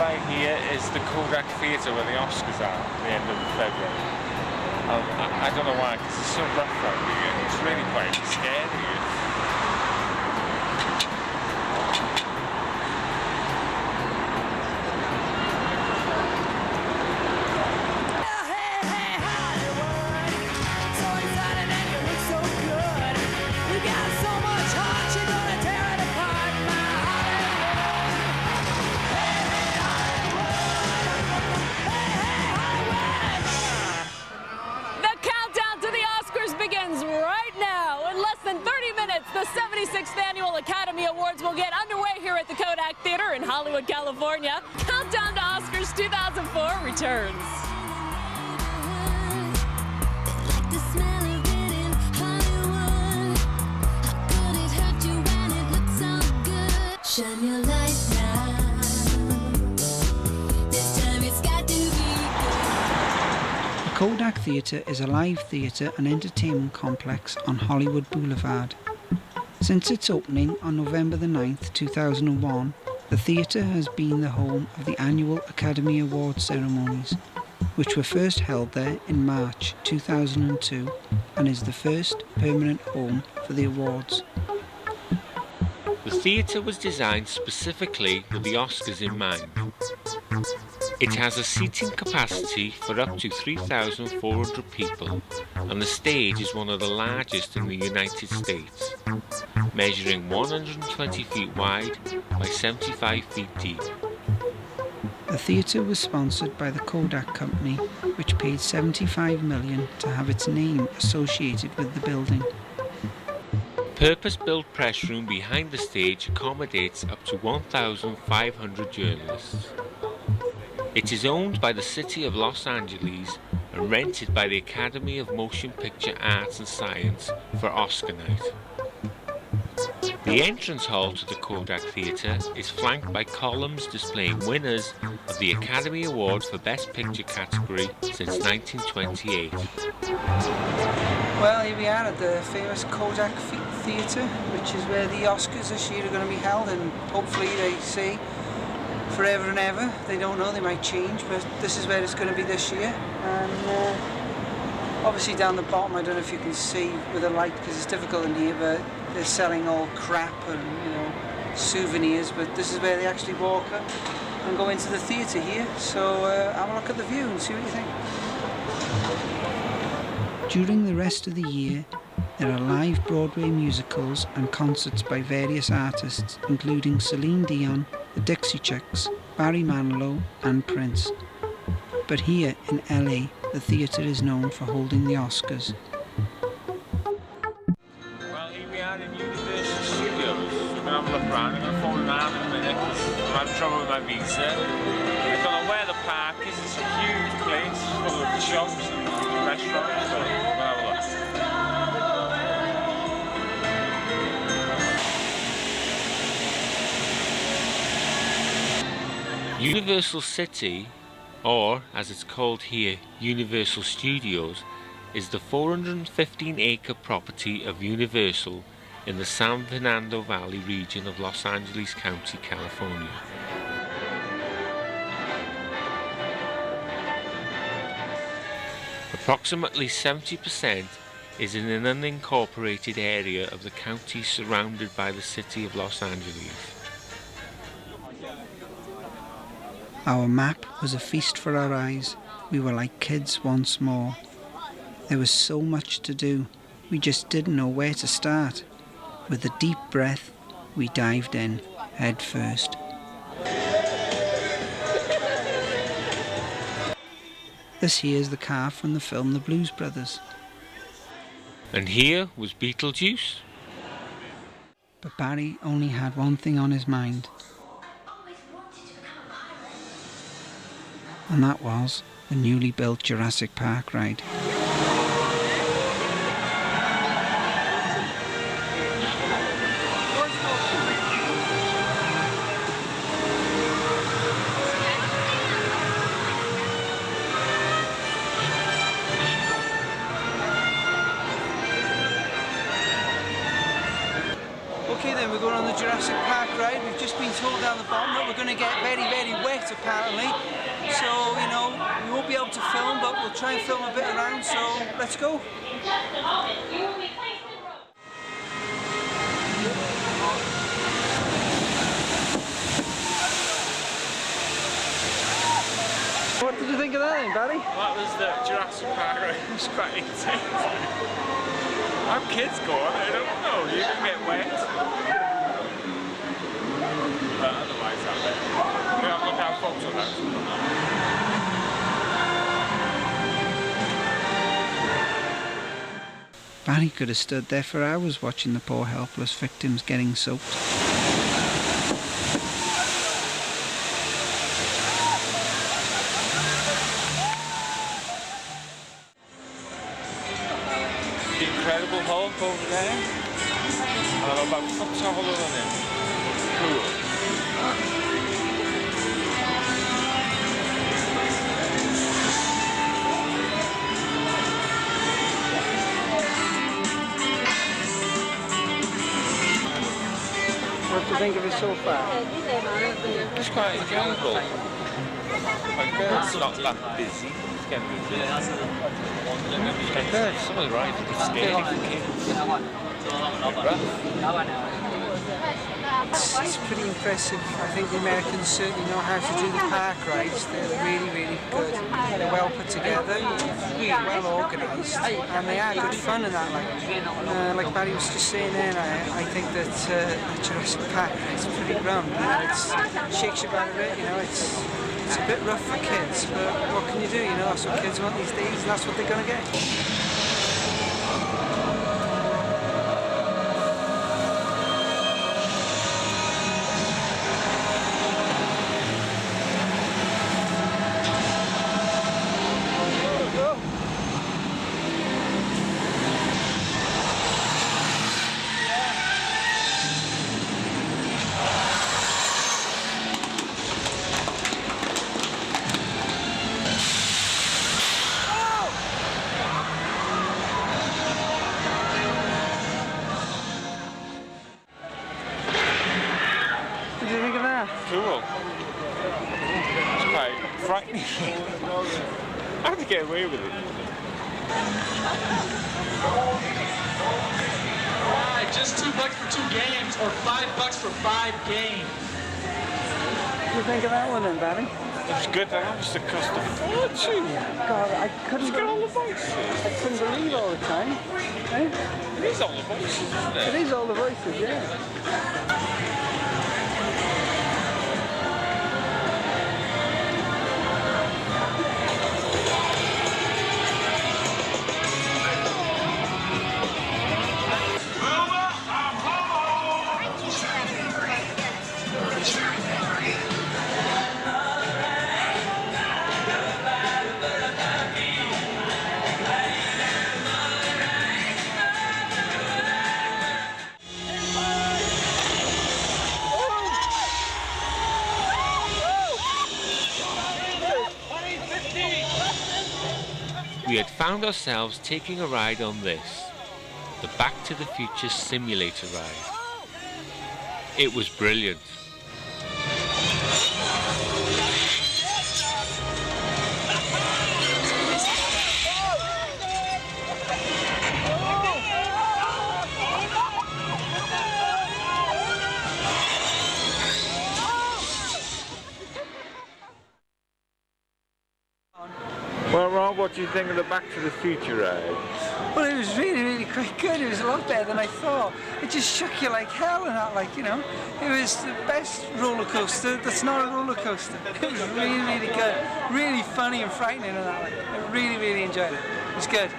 by here is the Kodak Theatre where the Oscars are at the end of February. I don't know why, because it's so rough out here. It's really quite scary. The 76th Annual Academy Awards will get underway here at the Kodak Theater in Hollywood, California. Countdown to Oscars 2004 returns. Shine your light now. This time it's got to be good. The Kodak Theatre is a live theatre and entertainment complex on Hollywood Boulevard. Since its opening on November the 9th, 2001, the theatre has been the home of the annual Academy Awards ceremonies, which were first held there in March 2002 and is the first permanent home for the awards. The theatre was designed specifically with the Oscars in mind. It has a seating capacity for up to 3,400 people, and the stage is one of the largest in the United States, measuring 120 feet wide by 75 feet deep. The theatre was sponsored by the Kodak Company, which paid $75 million to have its name associated with the building. Purpose-built press room behind the stage accommodates up to 1,500 journalists. It is owned by the City of Los Angeles and rented by the Academy of Motion Picture Arts and Science for Oscar night. The entrance hall to the Kodak Theatre is flanked by columns displaying winners of the Academy Award for Best Picture category since 1928. Well, here we are at the famous Kodak Theatre, which is where the Oscars this year are going to be held, and hopefully they say forever and ever. They don't know, they might change, but this is where it's going to be this year. And obviously down the bottom, I don't know if you can see with the light because it's difficult in here, but they're selling all crap and, you know, souvenirs, but this is where they actually walk up and go into the theatre here. So have a look at the view and see what you think. During the rest of the year, there are live Broadway musicals and concerts by various artists, including Celine Dion, the Dixie Chicks, Barry Manilow and Prince. But here in LA, the theatre is known for holding the Oscars. Well, here we are in Universal Studios. We're going to have a look around. I'm going to phone an arm in a minute because I'm having trouble with my visa. I don't know where the park is. It's a huge place full of shops and restaurants. So we'll have a look. Universal City, or as it's called here, Universal Studios, is the 415-acre property of Universal in the San Fernando Valley region of Los Angeles County, California. Approximately 70% is in an unincorporated area of the county surrounded by the city of Los Angeles. Our map was a feast for our eyes. We were like kids once more. There was so much to do. We just didn't know where to start. With a deep breath, we dived in, head first. This here is the car from the film The Blues Brothers. And here was Beetlejuice. But Barry only had one thing on his mind. And that was the newly built Jurassic Park ride. Okay then, we're going on the Jurassic Park ride. We've just been told down the bottom that we're going to get very, very wet apparently. So, you know, we won't be able to film, but we'll try and film a bit around, so let's go. What did you think of that then, Barry? That was the Jurassic Park ride. It was quite intense. Our kids go on, I don't know, you can get wet. But otherwise, that's it. Look how folks are that. Barry could have stood there for hours watching the poor helpless victims getting soaked. The Incredible Hulk over there. And I'm about foot taller than him. Cool. What do you think of it so far? It's quite enjoyable. It's not that busy. It's getting busy. Some of the rides are scary for kids. It's pretty impressive. I think the Americans certainly know how to do the park rides. They're really, really good. They're well put together, really well organised, and they are good fun and that. Like Barry was just saying then, I think that Jurassic Park is pretty rum. You know, it shakes you back a bit. You know, it's a bit rough for kids, but what can you do? You know, that's what kids want these days, and that's what they're going to get. What do you think of that? Cool. It's quite frightening. How to get away with it? Alright, just $2 for 2 games or $5 for 5 games. What do you think of that one then, Barry? It's good, that must have cost a fortune. God, I couldn't Look at all the voices. I couldn't believe all the time. Eh? It is all the voices, isn't It it? is all the voices, yeah. We had found ourselves taking a ride on this, the Back to the Future simulator ride. It was brilliant. Well, Rob, what do you think of the Back to the Future ride? Well, it was really, really quite good. It was a lot better than I thought. It just shook you like hell and that, like, you know. It was the best roller coaster that's not a roller coaster. It was really, really good. Really funny and frightening and that, like. I really, really enjoyed it. It was good.